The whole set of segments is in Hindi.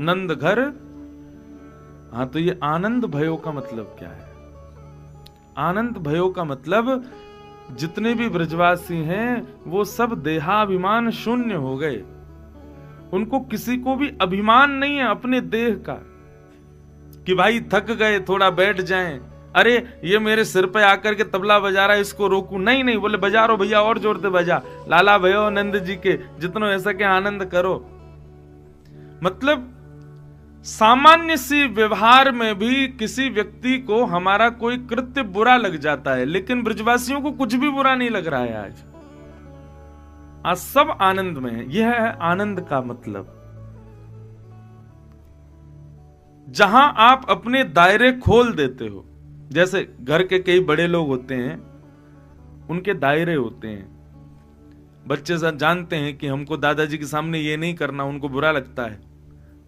नंद घर। हाँ, तो ये आनंद भयो का मतलब क्या है? आनंद भयो का मतलब जितने भी ब्रजवासी हैं वो सब देहाभिमान शून्य हो गए। उनको किसी को भी अभिमान नहीं है अपने देह का कि भाई थक गए थोड़ा बैठ जाएं, अरे ये मेरे सिर पे आकर के तबला बजा रहा है इसको रोकूं, नहीं नहीं, बोले बजा रो भैया, और जोर से बजा, लाला भयो नंद जी के, जितनो ऐसा के आनंद करो। मतलब सामान्य सी व्यवहार में भी किसी व्यक्ति को हमारा कोई कृत्य बुरा लग जाता है, लेकिन ब्रजवासियों को कुछ भी बुरा नहीं लग रहा है। आज सब आनंद में है। यह है आनंद का मतलब। जहां आप अपने दायरे खोल देते हो, जैसे घर के कई बड़े लोग होते हैं, उनके दायरे होते हैं। बच्चे जानते हैं कि हमको दादाजी के सामने ये नहीं करना, उनको बुरा लगता है।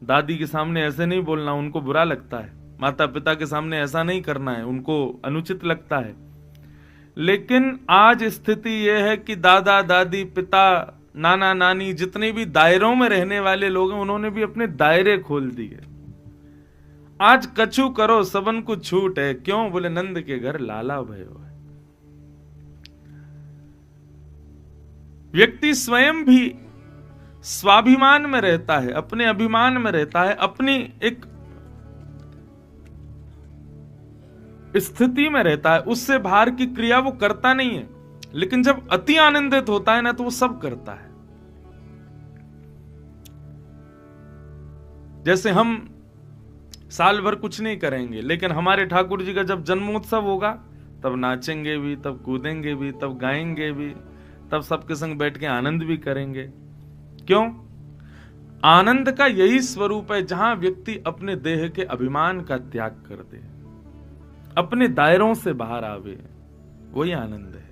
दादी के सामने ऐसे नहीं बोलना, उनको बुरा लगता है। माता पिता के सामने ऐसा नहीं करना है, उनको अनुचित लगता है। लेकिन आज स्थिति यह है कि दादा दादी, पिता, नाना नानी, जितने भी दायरों में रहने वाले लोग हैं, उन्होंने भी अपने दायरे खोल दिए। आज कछु करो सबन को छूट है, क्यों? बोले नंद के घर लाला भयो है। व्यक्ति स्वयं भी स्वाभिमान में रहता है, अपने अभिमान में रहता है, अपनी एक स्थिति में रहता है, उससे बाहर की क्रिया वो करता नहीं है। लेकिन जब अति आनंदित होता है ना, तो वो सब करता है। जैसे हम साल भर कुछ नहीं करेंगे, लेकिन हमारे ठाकुर जी का जब जन्मोत्सव होगा तब नाचेंगे भी, तब कूदेंगे भी, तब गाएंगे भी, तब सबके संग बैठ के आनंद भी करेंगे। क्यों? आनंद का यही स्वरूप है, जहां व्यक्ति अपने देह के अभिमान का त्याग कर दे, अपने दायरों से बाहर आवे, वही आनंद है।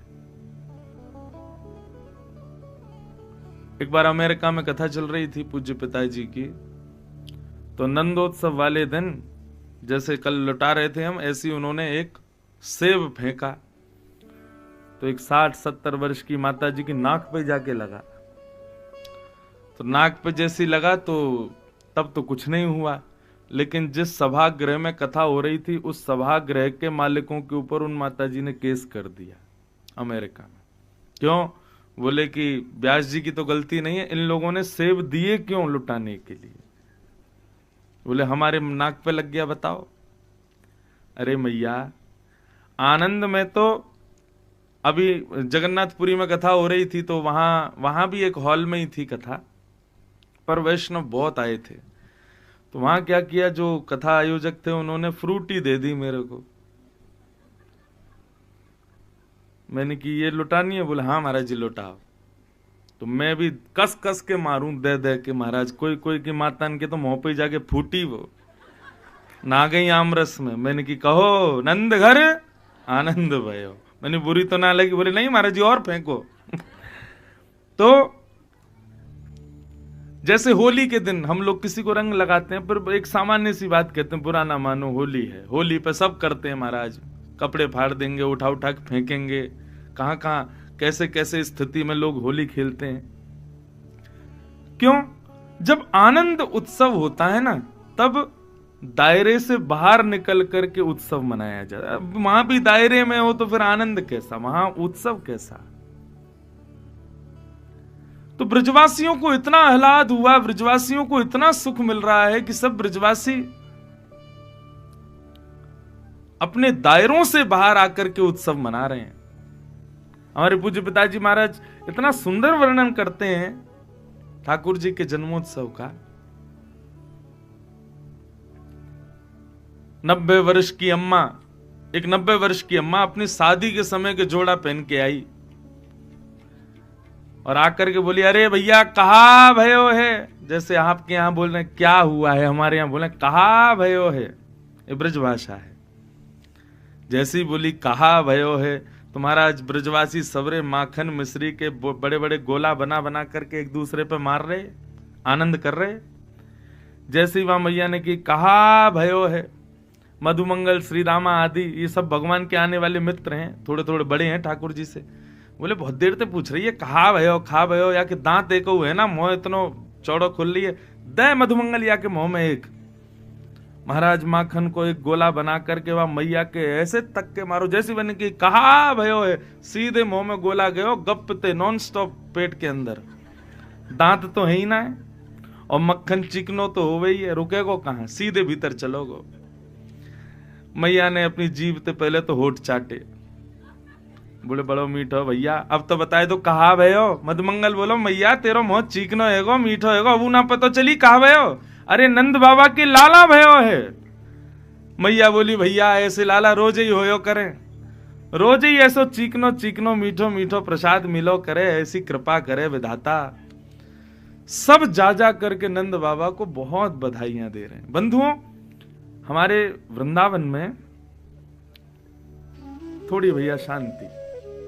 एक बार अमेरिका में कथा चल रही थी पूज्य पिताजी की, तो नंदोत्सव वाले दिन जैसे कल लुटा रहे थे हम, ऐसी उन्होंने एक सेब फेंका, तो एक 60-70 वर्ष की माता जी की नाक पे जाके लगा। तो नाक पे जैसी लगा तो तब तो कुछ नहीं हुआ, लेकिन जिस सभागृह में कथा हो रही थी, उस सभागृह के मालिकों के ऊपर उन माताजी ने केस कर दिया अमेरिका में। क्यों? बोले कि व्यास जी की तो गलती नहीं है, इन लोगों ने सेब दिए क्यों लुटाने के लिए? बोले हमारे नाक पे लग गया, बताओ। अरे मैया, आनंद में तो अभी जगन्नाथपुरी में कथा हो रही थी, तो वहां भी एक हॉल में ही थी कथा, पर वैष्णव बहुत आए थे। तो वहां क्या किया, जो कथा आयोजक थे उन्होंने फ्रूटी दे दी मेरे को। मैंने कि ये लुटानी है? बोले हाँ महाराज जी लुटाओ। तो मैं भी कस कस के मारूं दे दे के महाराज। कोई कोई की मातान के तो मुंह पे जाके फूटी, वो ना गई आमरस में। मैंने कि कहो नंद घर आनंद भयो। मैंने बुरी तो ना लगी। बोले नहीं महाराज जी और फेंको। तो जैसे होली के दिन हम लोग किसी को रंग लगाते हैं, पर एक सामान्य सी बात कहते हैं, बुरा ना मानो होली है, होली पे सब करते हैं महाराज, कपड़े फाड़ देंगे, उठा उठा के फेंकेंगे, कहां कहां कैसे कैसे स्थिति में लोग होली खेलते हैं। क्यों? जब आनंद उत्सव होता है ना, तब दायरे से बाहर निकल करके उत्सव मनाया जाता है। वहां भी दायरे में हो तो फिर आनंद कैसा, वहां उत्सव कैसा? तो ब्रजवासियों को इतना आह्लाद हुआ, ब्रजवासियों को इतना सुख मिल रहा है कि सब ब्रजवासी अपने दायरों से बाहर आकर के उत्सव मना रहे हैं। हमारे पूज्य पिताजी महाराज इतना सुंदर वर्णन करते हैं ठाकुर जी के जन्मोत्सव का। 90 वर्ष की अम्मा, एक 90 वर्ष की अम्मा अपनी शादी के समय के जोड़ा पहन के आई और आकर के बोली, अरे भैया कहा भयो है। जैसे आपके यहां बोल रहे हैं क्या हुआ है, हमारे यहां बोले कहा भयो है, ये ब्रज भाषा है। जैसी बोली कहा भयो है, तुम्हारा ब्रजवासी सबरे माखन मिश्री के बड़े बड़े गोला बना बना करके एक दूसरे पे मार रहे, आनंद कर रहे। जैसी वहां मैया ने की कहा भयो है, मधुमंगल, श्री रामा आदि ये सब भगवान के आने वाले मित्र हैं, थोड़े थोड़े बड़े हैं ठाकुर जी से। बोले बहुत देर से पूछ रही है कहा भयो खा भयो, या कि दांत एक है ना, मुंह इतनो चौड़ो खुल रही है, दे मधुमंगलिया के मुंह में एक। महाराज माखन को एक गोला बना करके वह मैया के ऐसे तक के मारो, जैसी बने की कहा भयो है, सीधे मुंह में गोला गयो, गपते नॉन स्टॉप पेट के अंदर। दांत तो है ही ना है, और मक्खन चिकनो तो हो गई है, रुकेगो कहां, सीधे भीतर चलोगो। मैया ने अपनी जीभ से पहले तो होठ चाटे, बोले बड़ो मीठो भैया, अब तो बताए तो कहा भयो। मधुमंगल बोलो मैया तेरो मुंह चिकनो हैगो, मीठो हैगो, अब ना पता चली कहा भयो। अरे नंद बाबा के लाला भयो है। मैया बोली भैया ऐसे लाला रोज ही होयो करे, रोज ही ऐसो चिकनो चिकनो मीठो मीठो प्रसाद मिलो करे, ऐसी कृपा करे विधाता। सब जा जा करके नंद बाबा को बहुत बधाइयां दे रहे हैं। बंधुओं, हमारे वृंदावन में थोड़ी भैया शांति,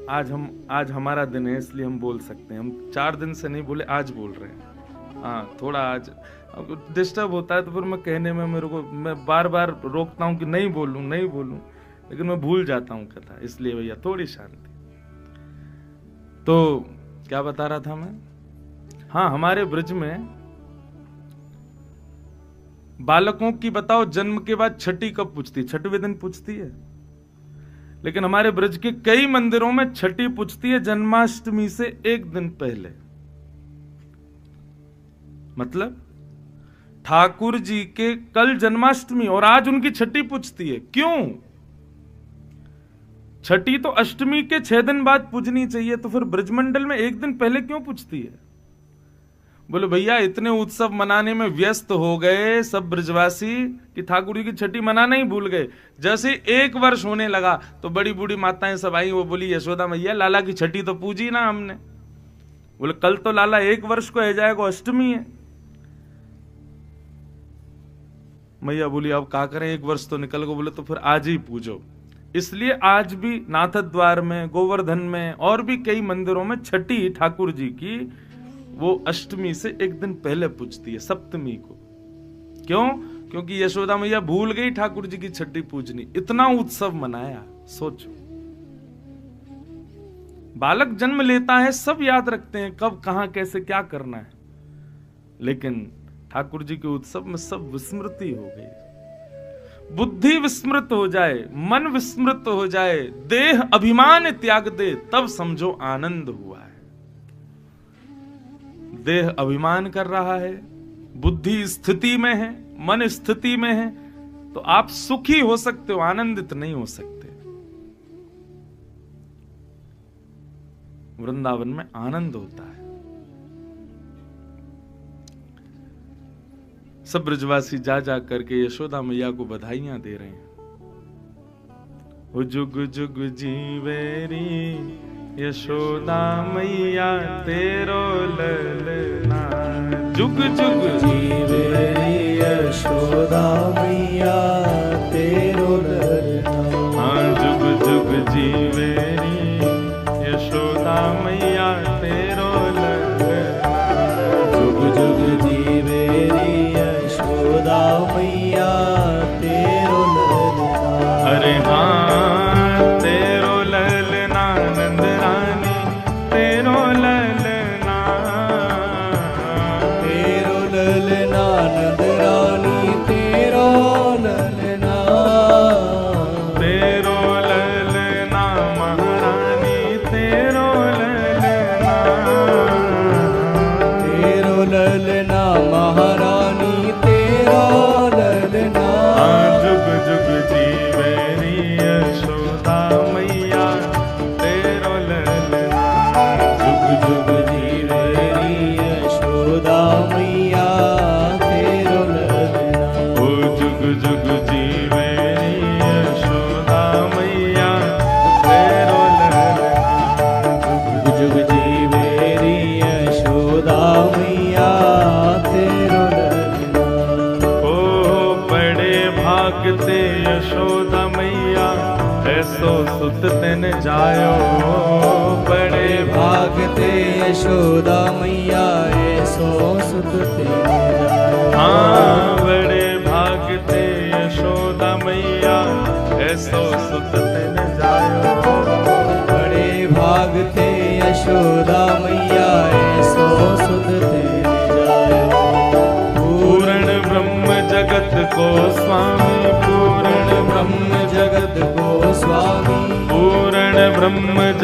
आज हमारा दिन है इसलिए हम बोल सकते हैं। हम 4 दिन से नहीं बोले, आज बोल रहे हैं। हाँ, थोड़ा आज डिस्टर्ब होता है तो फिर मैं कहने में मैं बार बार रोकता हूं कि नहीं बोलूं, लेकिन मैं भूल जाता हूं कथा, इसलिए भैया थोड़ी शांति। तो क्या बता रहा था मैं? हाँ, हमारे ब्रज में बालकों की बताओ जन्म के बाद छठी कब पूछती, 6वें दिन पूछती है। लेकिन हमारे ब्रज के कई मंदिरों में छठी पूछती है जन्माष्टमी से 1 दिन पहले। मतलब ठाकुर जी के कल जन्माष्टमी और आज उनकी छठी पूछती है। क्यों? छठी तो अष्टमी के 6 दिन बाद पूजनी चाहिए, तो फिर ब्रजमंडल में 1 दिन पहले क्यों पूछती है? बोले भैया इतने उत्सव मनाने में व्यस्त हो गए सब ब्रजवासी कि ठाकुर जी की छठी मनाना ही भूल गए। जैसे 1 वर्ष होने लगा तो बड़ी बूढ़ी माताएं सब आई, वो बोली यशोदा मैया लाला की छठी तो पूजी ना हमने। बोले कल तो लाला 1 वर्ष को है जाएगा, अष्टमी है। मैया बोली अब क्या करें, 1 वर्ष तो निकल गो। बोले तो फिर आज ही पूजो। इसलिए आज भी नाथ द्वार में, गोवर्धन में और भी कई मंदिरों में छठी ठाकुर जी की वो अष्टमी से 1 दिन पहले पूजती है, सप्तमी को। क्यों? क्योंकि यशोदा मैया भूल गई ठाकुर जी की छठी पूजनी, इतना उत्सव मनाया। सोचो, बालक जन्म लेता है सब याद रखते हैं कब कहां कैसे क्या करना है, लेकिन ठाकुर जी के उत्सव में सब विस्मृति हो गई। बुद्धि विस्मृत हो जाए, मन विस्मृत हो जाए, देह अभिमान त्याग दे, तब समझो आनंद हुआ है। देह अभिमान कर रहा है, बुद्धि स्थिति में है, मन स्थिति में है, तो आप सुखी हो सकते हो, आनंदित नहीं हो सकते। वृंदावन में आनंद होता है। सब ब्रजवासी जा जा करके यशोदा मैया को बधाइयां दे रहे हैं। वो जुग जुग जीवेरी यशोदा मैया तेरो ललना, जुग जुग जीवेरी यशोदा मैया तेरो ललना। हाँ, जुग जुग जीवेरी यशोदा मैया तेरो ललना, जुग जुग जीवेरी यशोदा मैया तेरो ललना। अरे हाँ तेरो ललना नंद रानी तेरो ललना, तेरो ललना नंद रानी तेरो ललना, तेरो ललना महारानी तेरो ललना, तेरो ललना महारानी तेरो ललना। जुग जुग जीवेरी यशोदा मैया तेरो ललना, जुग जुग जीवेरी यशोदा मैया तेरो ललना। ओ जुग जुग जीवेरी यशोदा मैया तेरो ललना, जुग जुग जीवेरी यशोदा मैया तेरो ललना। ओ बड़े भागते यशोदा मैया ऐसो सुत तेन जायो, बड़े भागते यशोदा मैया ऐसो सुत तेने जायो। हाँ, बड़े भागते यशोदा मैया ऐसो सुत तेन जायो, बड़े भागते यशोदा मैया ऐसो सुत तेने जायो।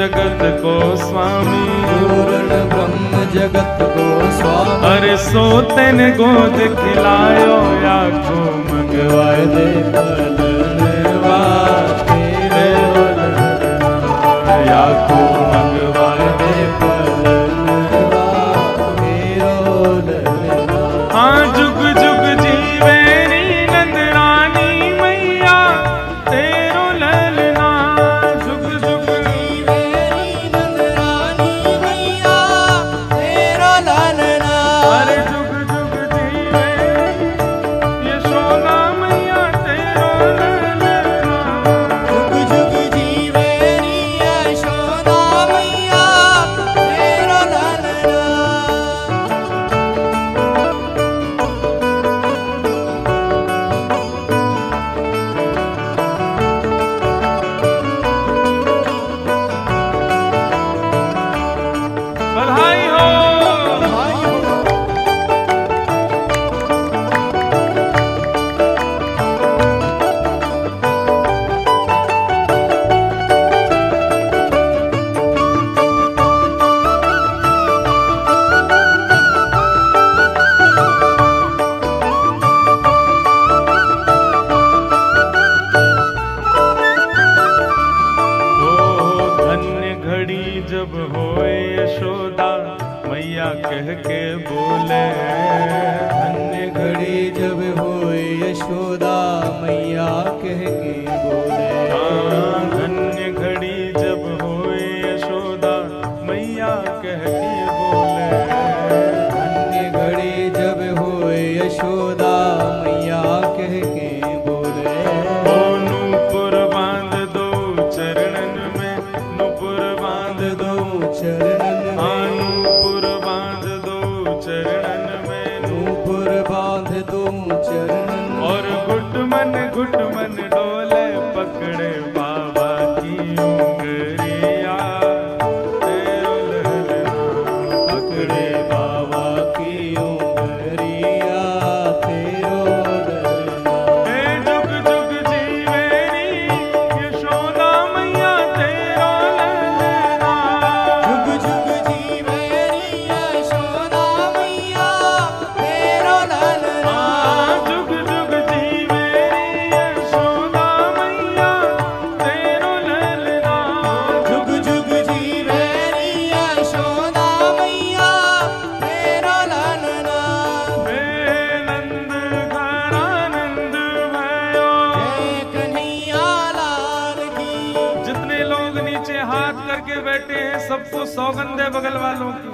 जगत को स्वामी, पूर्ण ब्रह्म जगत को स्वामी। अरे सोते ने गोद खिलायो या को मंगवाए दे पलनवा तेरे या को मंगवाए दे पलनवा तेरे हाँ जुग जुग जीवे री नंदरानी मैया तेरो ललना, जुग जुग जीवे री नंदरानी मैया तेरो ललना। अरे जुग जुग जीवे यशोदा मैया तेरो ललना, जुग जुग जीवे री यशोदा मैया तेरो ललना। बधाई हो। धन्य घड़ी जब होए यशोदा मैया कह के बोले, धन्य घड़ी जब होए यशोदा मैया कह के बोले। हाँ, धन्य घड़ी जब होए यशोदा मैया कह के बोले, धन्य घड़ी जब होए यशोदा मैया कह के बोले। ओ नूपुर बांध दो चरणन में, नूपुर बांध दो, चरणन हाँ में नूपुर बांध दो चरणन में, नूपुर बांध दो चरणन में। और घुट मन डोले पकड़े बाबा की उंगलिया तेरो ललना, पकड़े बाबा की उंगलिया तेरो ललना। हे जुग जुग जीवे री यशोदा मैया तेरो ललना, जुग जुग जीवे री यशोदा मैया तेरो ललना। हाँ, जुग जुग जीवे री यशोदा मैया तेरो ललना, जुग जुग जीवे री यशोदा मैया तेरो ललना। हे नंद घरानंद भयो। जय कन्हैया लाल की। जितने लोग नीचे हाथ करके बैठे हैं सबको सौगंध है बगल वालों की।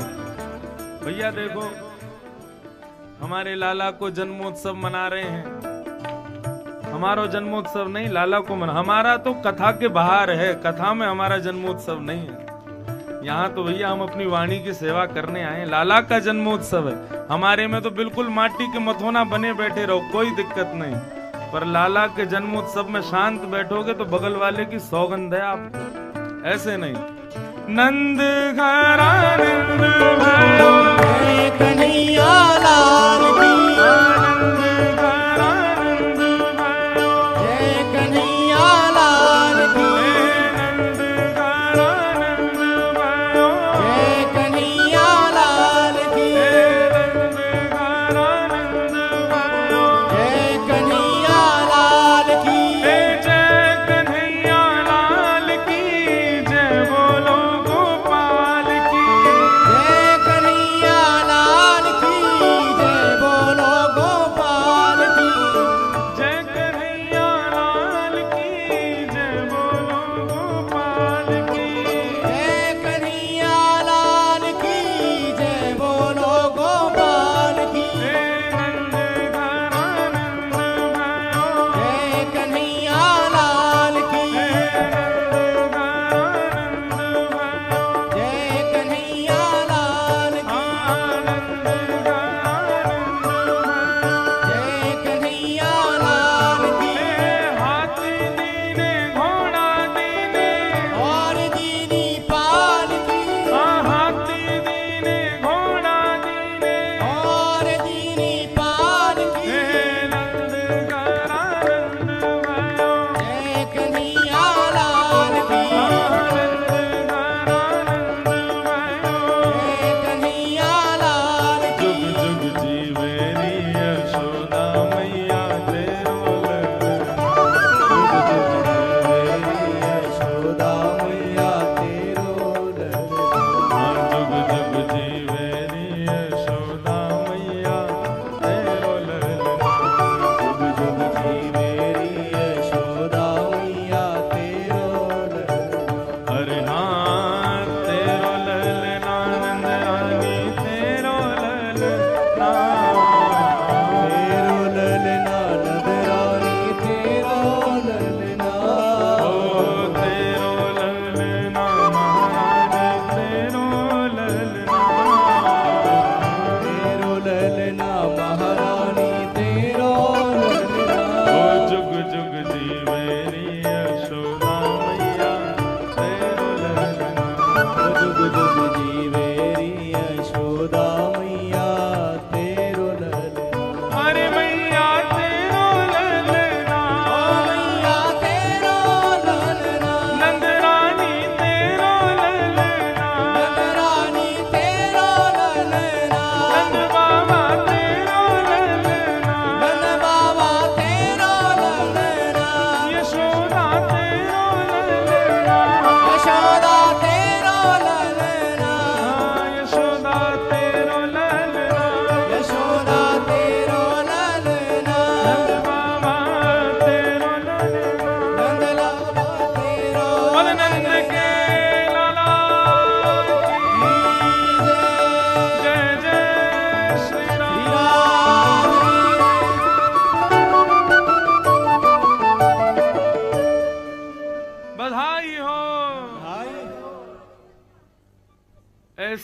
भैया देखो हमारे लाला को जन्मोत्सव मना रहे हैं, हमारा जन्मोत्सव नहीं लाला को मना, हमारा तो कथा के बाहर है, कथा में हमारा जन्मोत्सव नहीं है। यहाँ तो भैया हम अपनी वाणी की सेवा करने आए, लाला का जन्मोत्सव है। हमारे में तो बिल्कुल माटी के मथोना बने बैठे रहो, कोई दिक्कत नहीं, पर लाला के जन्मोत्सव में शांत बैठोगे तो बगल वाले की सौगंध है आपको, ऐसे नहीं। नंद घरानंद भयो। जय कन्हैया लाल की। नंद घरानंद भयो। जय कन्हैया लाल की। नंद घरानंद भयो। जय कन्हैया लाल की। नंद घरानंद भयो। जय कन्हैया लाल की। जय कन्हैया लाल की, जय बोलो गोपाल की। जय कन्हैया लाल की। जय बोलो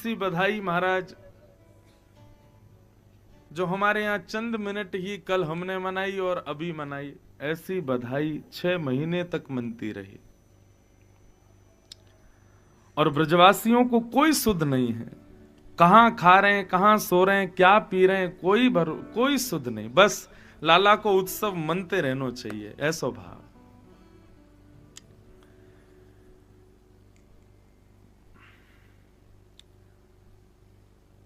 ऐसी बधाई महाराज जो हमारे यहाँ चंद मिनट ही कल हमने मनाई और अभी मनाई, ऐसी बधाई 6 महीने तक मनती रही। और ब्रजवासियों को कोई सुध नहीं है, कहां खा रहे हैं, कहां सो रहे हैं, क्या पी रहे हैं, कोई सुध नहीं। बस लाला को उत्सव मनते रहना चाहिए, ऐसा भाव।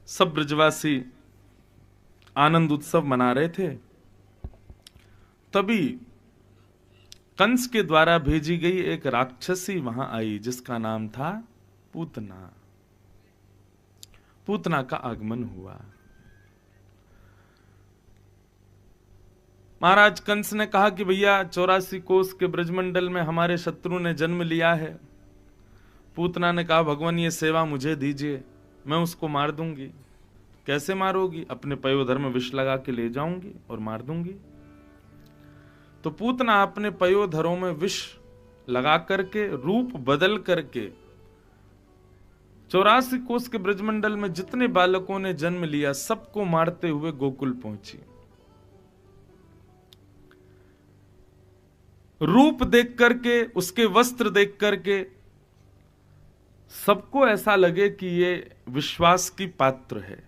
सब ब्रजवासी आनंद उत्सव मना रहे थे, तभी कंस के द्वारा भेजी गई एक राक्षसी वहां आई जिसका नाम था पूतना। पूतना का आगमन हुआ। महाराज कंस ने कहा कि भैया 84 कोस के ब्रजमंडल में हमारे शत्रु ने जन्म लिया है। पूतना ने कहा भगवान ये सेवा मुझे दीजिए, मैं उसको मार दूंगी। कैसे मारोगी? अपने पयोधर में विष लगा के ले जाऊंगी और मार दूंगी। तो पूतना अपने पयोधरों में विष लगा करके, रूप बदल करके 84 कोस के ब्रजमंडल में जितने बालकों ने जन्म लिया सबको मारते हुए गोकुल पहुंची। रूप देख करके, उसके वस्त्र देख करके सबको ऐसा लगे कि ये विश्वास की पात्र है,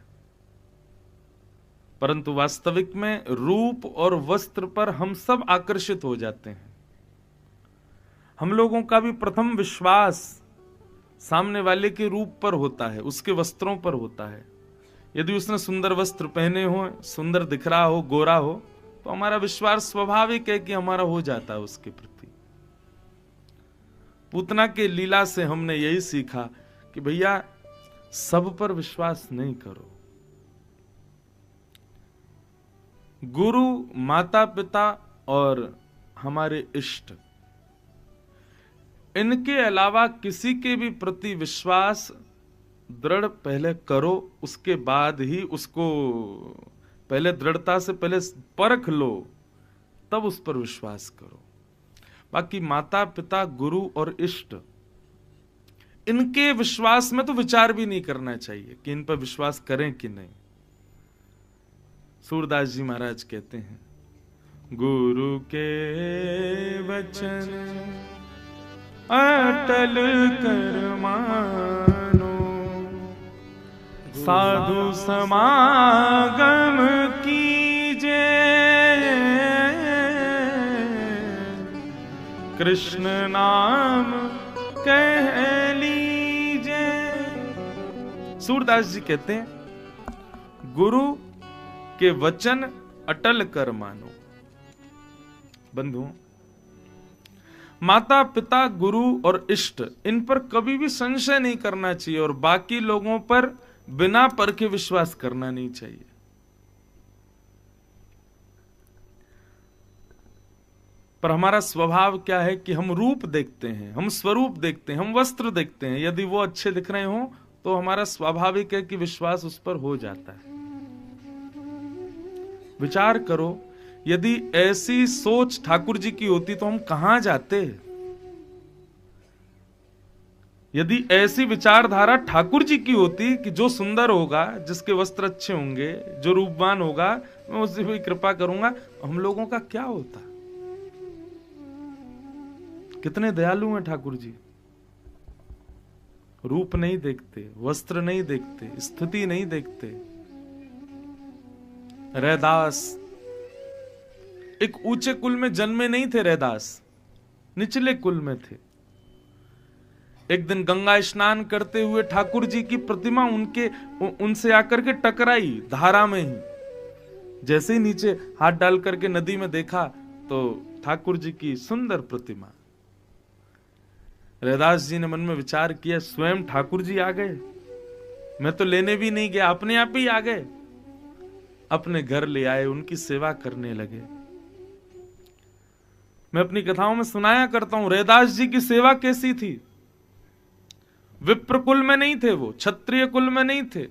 परंतु वास्तविक में रूप और वस्त्र पर हम सब आकर्षित हो जाते हैं। हम लोगों का भी प्रथम विश्वास सामने वाले के रूप पर होता है, उसके वस्त्रों पर होता है। यदि उसने सुंदर वस्त्र पहने हो, सुंदर दिख रहा हो, गोरा हो, तो हमारा विश्वास स्वाभाविक है कि हमारा हो जाता है उसके प्रति। पूतना के लीला से हमने यही सीखा कि भैया सब पर विश्वास नहीं करो। गुरु, माता पिता और हमारे इष्ट, इनके अलावा किसी के भी प्रति विश्वास दृढ़ पहले करो, उसके बाद ही उसको पहले दृढ़ता से पहले परख लो, तब उस पर विश्वास करो। बाकी माता पिता, गुरु और इष्ट, इनके विश्वास में तो विचार भी नहीं करना चाहिए कि इन पर विश्वास करें कि नहीं। सूरदास जी महाराज कहते हैं, गुरु के वचन अटल कर मानो, साधु समागम कीजे, कृष्ण नाम कह लीजे। सूरदास जी कहते हैं गुरु के वचन अटल कर मानो। बंधुओं, माता पिता, गुरु और इष्ट, इन पर कभी भी संशय नहीं करना चाहिए और बाकी लोगों पर बिना परखे विश्वास करना नहीं चाहिए। पर हमारा स्वभाव क्या है कि हम रूप देखते हैं, हम स्वरूप देखते हैं, हम वस्त्र देखते हैं। यदि वो अच्छे दिख रहे हो तो हमारा स्वाभाविक है कि विश्वास उस पर हो जाता है। विचार करो, यदि ऐसी सोच ठाकुर जी की होती तो हम कहां जाते? यदि ऐसी विचारधारा ठाकुर जी की होती कि जो सुंदर होगा, जिसके वस्त्र अच्छे होंगे, जो रूपवान होगा, मैं उससे भी कृपा करूंगा, हम लोगों का क्या होता? कितने दयालु हैं ठाकुर जी। रूप नहीं देखते, वस्त्र नहीं देखते, स्थिति नहीं देखते। रैदास एक ऊंचे कुल में जन्मे नहीं थे, रैदास निचले कुल में थे। एक दिन गंगा स्नान करते हुए ठाकुर जी की प्रतिमा उनसे आकर के टकराई धारा में ही। जैसे ही नीचे हाथ डाल करके नदी में देखा तो ठाकुर जी की सुंदर प्रतिमा। रैदास जी ने मन में विचार किया, स्वयं ठाकुर जी आ गए, मैं तो लेने भी नहीं गया, अपने आप ही आ गए। अपने घर ले आए, उनकी सेवा करने लगे। मैं अपनी कथाओं में सुनाया करता हूं रैदास जी की सेवा कैसी थी। विप्र कुल में नहीं थे वो, क्षत्रिय कुल में नहीं थे,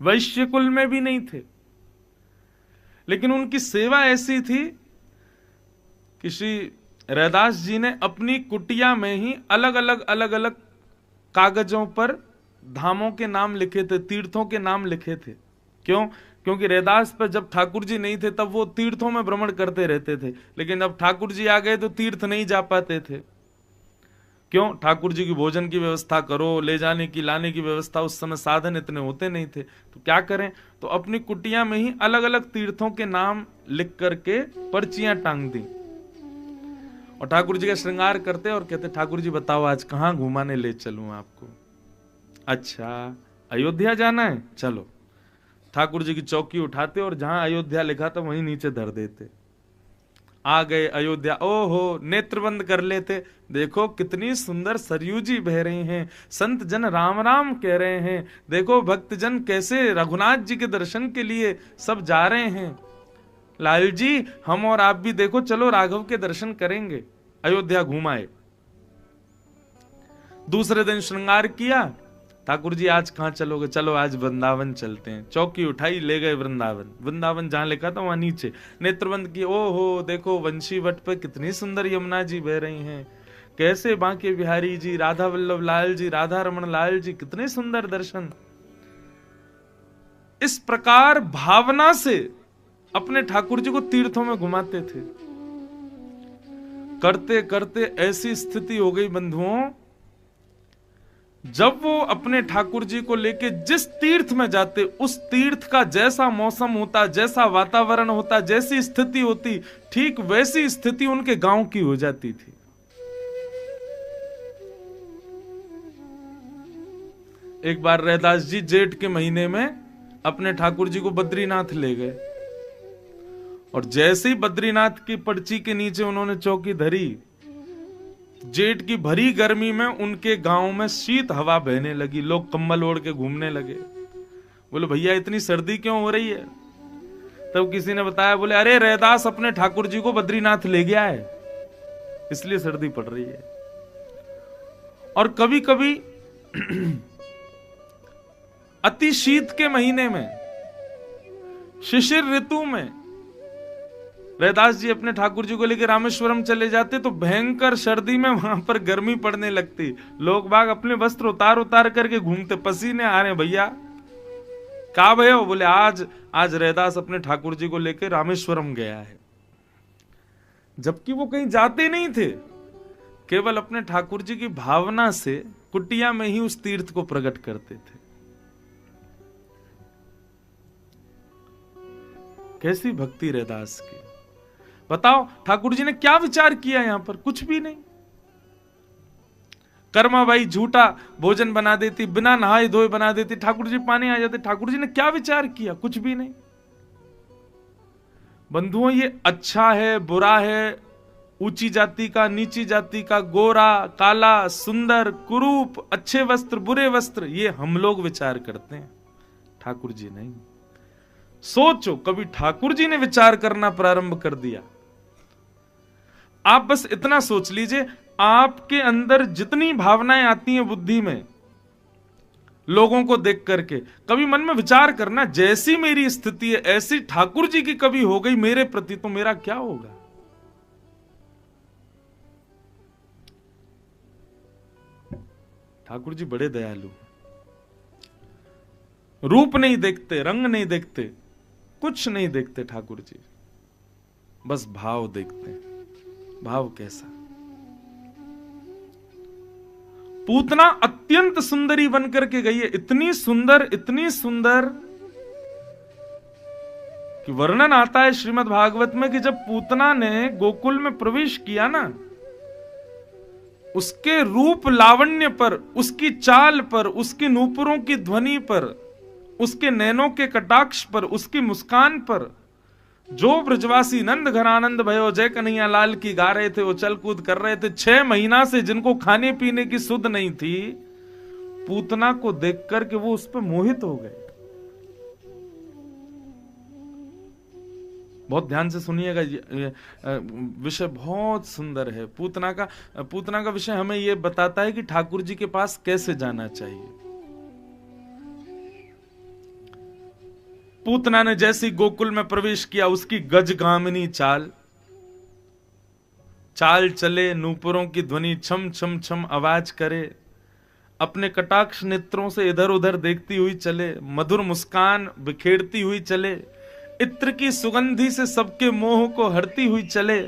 वैश्य कुल में भी नहीं थे, लेकिन उनकी सेवा ऐसी थी कि श्री रैदास जी ने अपनी कुटिया में ही अलग अलग कागजों पर धामों के नाम लिखे थे, तीर्थों के नाम लिखे थे। क्यों? क्योंकि रैदास पर जब ठाकुर जी नहीं थे तब वो तीर्थों में भ्रमण करते रहते थे, लेकिन अब ठाकुर जी आ गए तो तीर्थ नहीं जा पाते थे। क्यों? ठाकुर जी की भोजन की व्यवस्था करो, ले जाने की लाने की व्यवस्था, उस समय साधन इतने होते नहीं थे, तो क्या करें, तो अपनी कुटिया में ही अलग अलग तीर्थों के नाम लिख करके पर्चियां टांग दी और ठाकुर जी का श्रृंगार करते और कहते ठाकुर जी बताओ आज कहां घुमाने ले चलूं आपको। अच्छा अयोध्या जाना है, चलो। ठाकुर जी की चौकी उठाते और जहां अयोध्या लिखा था वहीं नीचे धर देते। आ गए अयोध्या, ओहो, नेत्र बंद कर लेते, देखो कितनी सुंदर सरयू जी बह रही हैं, संत जन राम राम कह रहे हैं, देखो भक्त जन कैसे रघुनाथ जी के दर्शन के लिए सब जा रहे हैं, लाल जी हम और आप भी देखो चलो राघव के दर्शन करेंगे। अयोध्या घुमाए। दूसरे दिन श्रृंगार किया, ठाकुर जी आज कहां चलोगे, चलो आज वृंदावन चलते हैं। चौकी उठाई, ले गए वृंदावन। वृंदावन जहां लिखा था वहां नीचे नेत्रबंद किए, ओहो देखो वंशी वट पर कितनी सुंदर यमुना जी बह रही हैं, कैसे बांके बिहारी जी, राधा वल्लभ लाल जी, राधा रमन लाल जी, कितने सुंदर दर्शन। इस प्रकार भावना से अपने ठाकुर जी को तीर्थों में घुमाते थे। करते करते ऐसी स्थिति हो गई बंधुओं, जब वो अपने ठाकुर जी को लेके जिस तीर्थ में जाते, उस तीर्थ का जैसा मौसम होता, जैसा वातावरण होता, जैसी स्थिति होती, ठीक वैसी स्थिति उनके गांव की हो जाती थी। एक बार रैदास जी जेठ के महीने में अपने ठाकुर जी को बद्रीनाथ ले गए और जैसे ही बद्रीनाथ की पर्ची के नीचे उन्होंने चौकी धरी, जेठ की भरी गर्मी में उनके गांव में शीत हवा बहने लगी, लोग कंबल ओढ़ के घूमने लगे। बोले भैया इतनी सर्दी क्यों हो रही है? तब किसी ने बताया, बोले अरे रैदास अपने ठाकुर जी को बद्रीनाथ ले गया है, इसलिए सर्दी पड़ रही है। और कभी कभी अति शीत के महीने में, शिशिर ऋतु में रैदास जी अपने ठाकुर जी को लेकर रामेश्वरम चले जाते तो भयंकर सर्दी में वहां पर गर्मी पड़ने लगती। लोग बाग अपने वस्त्र उतार उतार करके घूमते, पसीने आ रहे, भैया कहा भैया? बोले आज रैदास अपने ठाकुर जी को लेकर रामेश्वरम गया है। जबकि वो कहीं जाते नहीं थे, केवल अपने ठाकुर जी की भावना से कुटिया में ही उस तीर्थ को प्रकट करते थे। कैसी भक्ति रैदास की! बताओ ठाकुर जी ने क्या विचार किया यहां पर? कुछ भी नहीं। कर्मा भाई झूठा भोजन बना देती, बिना नहाए धोए बना देती, ठाकुर जी पानी आ जाते। ठाकुर जी ने क्या विचार किया? कुछ भी नहीं। बंधुओं, ये अच्छा है बुरा है, ऊंची जाति का नीची जाति का, गोरा काला, सुंदर कुरूप, अच्छे वस्त्र बुरे वस्त्र, ये हम लोग विचार करते हैं, ठाकुर जी नहीं। सोचो, कभी ठाकुर जी ने विचार करना प्रारंभ कर दिया। आप बस इतना सोच लीजिए, आपके अंदर जितनी भावनाएं आती हैं बुद्धि में लोगों को देख करके, कभी मन में विचार करना, जैसी मेरी स्थिति है ऐसी ठाकुर जी की कभी हो गई मेरे प्रति तो मेरा क्या होगा? ठाकुर जी बड़े दयालु, रूप नहीं देखते, रंग नहीं देखते, कुछ नहीं देखते ठाकुर जी, बस भाव देखते हैं। भाव कैसा? पूतना अत्यंत सुंदरी बनकर के गई है, इतनी सुंदर कि वर्णन आता है श्रीमद् भागवत में कि जब पूतना ने गोकुल में प्रवेश किया ना, उसके रूप लावण्य पर, उसकी चाल पर, उसकी नूपुरों की ध्वनि पर, उसके नैनों के कटाक्ष पर, उसकी मुस्कान पर जो ब्रजवासी नंद घर आनंद भयो जय कन्हैया लाल की गा रहे थे, वो चल कूद कर रहे थे, 6 महीना से जिनको खाने पीने की सुध नहीं थी, पूतना को देख करके वो उस पर मोहित हो गए। बहुत ध्यान से सुनिएगा, विषय बहुत सुंदर है। पूतना का विषय हमें यह बताता है कि ठाकुर जी के पास कैसे जाना चाहिए। पूतना ने जैसी गोकुल में प्रवेश किया, उसकी गजगामिनी चाल चले, नूपुरों की ध्वनि छम छम छम आवाज करे, अपने कटाक्ष नेत्रों से इधर उधर देखती हुई चले, मधुर मुस्कान बिखेरती हुई चले, इत्र की सुगंधी से सबके मोह को हरती हुई चले,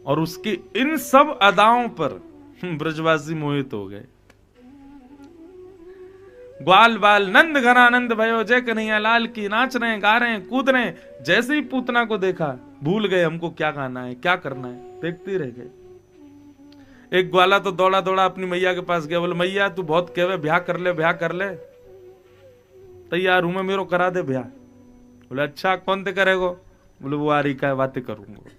और उसकी इन सब अदाओं पर ब्रजवासी मोहित हो गए। ग्वाल बाल नंद घनानंद भयो, जय कन्हैया लाल की, नाच रहे गा रहे कूद रहे। जैसे ही पूतना को देखा भूल गए हमको क्या गाना है क्या करना है, देखते रह गए। एक ग्वाला तो दौड़ा दौड़ा अपनी मैया के पास गया, बोले मैया तू बहुत कहवे ब्याह कर ले ब्याह कर ले, तैयार हूं मैं, मेरे करा दे ब्याह। बोले अच्छा कौन ते करेगो? बोले वो आ रही का बातें करूंगा।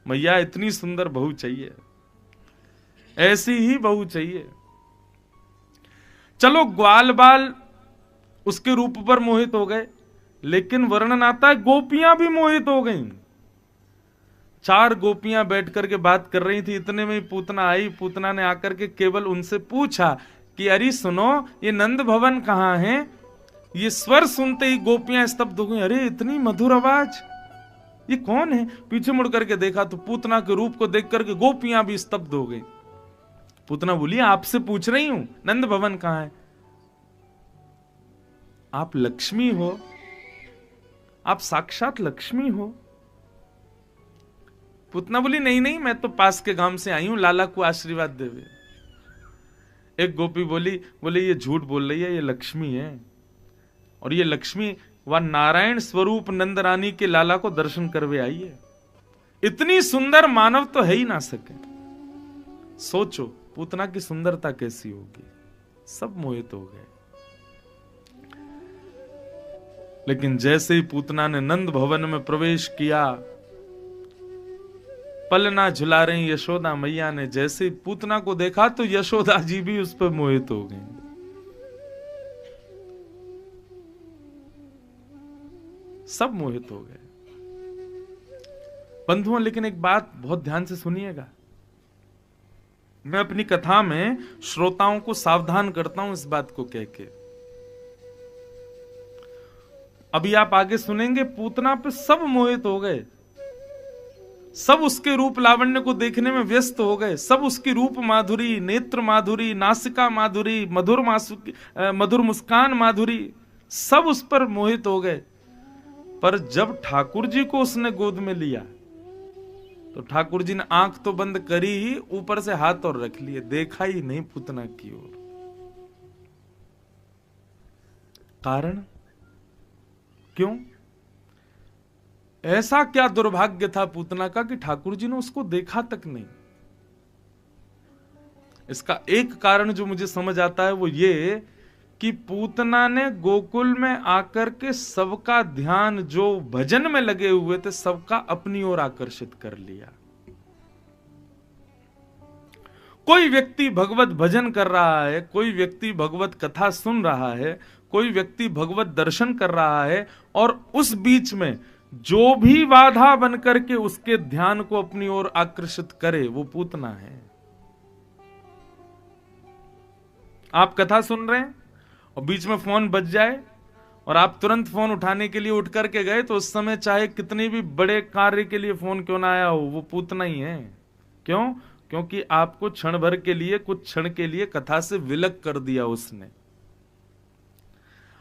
मैया इतनी सुंदर बहू चाहिए, ऐसी ही बहू चाहिए। चलो ग्वाल बाल उसके रूप पर मोहित हो गए, लेकिन वर्णन आता है गोपियां भी मोहित हो गईं। 4 गोपियां बैठ करके बात कर रही थी, इतने में पूतना आई। पूतना ने आकर के केवल उनसे पूछा कि अरे सुनो ये नंद भवन कहां है? ये स्वर सुनते ही गोपियां स्तब्ध हो गई। अरे इतनी मधुर आवाज, ये कौन है? पीछे मुड़ करके देखा तो पूतना के रूप को देख करके गोपियां भी स्तब्ध हो गई। पूतना बोली आपसे पूछ रही हूं नंद भवन कहां है? आप लक्ष्मी हो, आप साक्षात लक्ष्मी हो। पूतना बोली नहीं नहीं, मैं तो पास के गांव से आई हूं लाला को आशीर्वाद देवे। एक गोपी बोली ये झूठ बोल रही है, ये लक्ष्मी है, और ये लक्ष्मी वह नारायण स्वरूप नंद रानी के लाला को दर्शन करवे आई है। इतनी सुंदर मानव तो है ही ना सके। सोचो पूतना की सुंदरता कैसी होगी। सब मोहित हो गए। लेकिन जैसे ही पूतना ने नंद भवन में प्रवेश किया, पलना झुला रही यशोदा मैया ने जैसे ही पूतना को देखा तो यशोदा जी भी उस पर मोहित हो गई। सब मोहित हो गए बंधुओं। लेकिन एक बात बहुत ध्यान से सुनिएगा, मैं अपनी कथा में श्रोताओं को सावधान करता हूं इस बात को कह के। अभी आप आगे सुनेंगे पूतना पे सब मोहित हो गए, सब उसके रूप लावण्य को देखने में व्यस्त हो गए, सब उसकी रूप माधुरी, नेत्र माधुरी, नासिका माधुरी, मधुर मुस्कान माधुरी, सब उस पर मोहित हो गए। पर जब ठाकुर जी को उसने गोद में लिया तो ठाकुर जी ने आंख तो बंद करी ही, ऊपर से हाथ और रख लिए, देखा ही नहीं पूतना की ओर। कारण क्यों? ऐसा क्या दुर्भाग्य था पूतना का कि ठाकुर जी ने उसको देखा तक नहीं। इसका एक कारण जो मुझे समझ आता है वो ये कि पूतना ने गोकुल में आकर के सबका ध्यान, जो भजन में लगे हुए थे, सबका अपनी ओर आकर्षित कर लिया। कोई व्यक्ति भगवत भजन कर रहा है, कोई व्यक्ति भगवत कथा सुन रहा है, कोई व्यक्ति भगवत दर्शन कर रहा है, और उस बीच में जो भी बाधा बनकर के उसके ध्यान को अपनी ओर आकर्षित करे वो पूतना है। आप कथा सुन रहे हैं और बीच में फोन बज जाए और आप तुरंत फोन उठाने के लिए उठ करके गए, तो उस समय चाहे कितनी भी बड़े कार्य के लिए फोन क्यों ना आया हो, वो पूतना ही है। क्यों? क्योंकि आपको क्षण भर के लिए, कुछ क्षण के लिए कथा से विलग कर दिया उसने।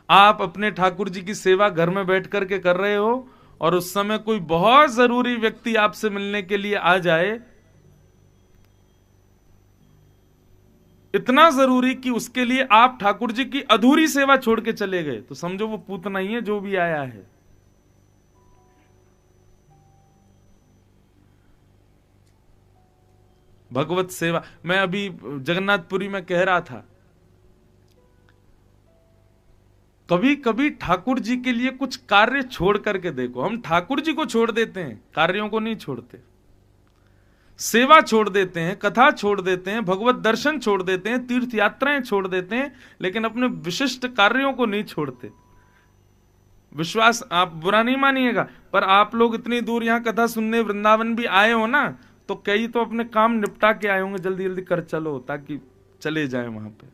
आप अपने ठाकुर जी की सेवा घर में बैठ करके कर रहे हो और उस समय कोई बहुत जरूरी व्यक्ति आपसे मिलने के लिए आ जाए, इतना जरूरी कि उसके लिए आप ठाकुर जी की अधूरी सेवा छोड़ के चले गए, तो समझो वो पूतना ही है जो भी आया है। भगवत सेवा, मैं अभी जगन्नाथपुरी में कह रहा था, कभी कभी ठाकुर जी के लिए कुछ कार्य छोड़ करके देखो। हम ठाकुर जी को छोड़ देते हैं, कार्यों को नहीं छोड़ते। सेवा छोड़ देते हैं, कथा छोड़ देते हैं, भगवत दर्शन छोड़ देते हैं, तीर्थ यात्राएं छोड़ देते हैं, लेकिन अपने विशिष्ट कार्यों को नहीं छोड़ते। विश्वास, आप बुरा नहीं मानिएगा, पर आप लोग इतनी दूर यहां कथा सुनने वृंदावन भी आए हो ना, तो कई तो अपने काम निपटा के आए होंगे, जल्दी जल्दी कर चलो ताकि चले जाए वहां पे।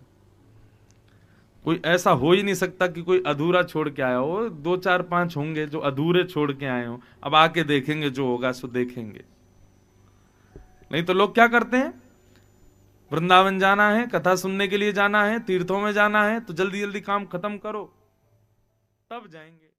कोई ऐसा हो ही नहीं सकता कि कोई अधूरा छोड़ के आया हो। 2 4 5 होंगे जो अधूरे छोड़ के आए हो। अब आके देखेंगे, जो होगा सो देखेंगे। नहीं तो लोग क्या करते हैं, वृंदावन जाना है, कथा सुनने के लिए जाना है, तीर्थों में जाना है, तो जल्दी जल्दी काम खत्म करो, तब जाएंगे।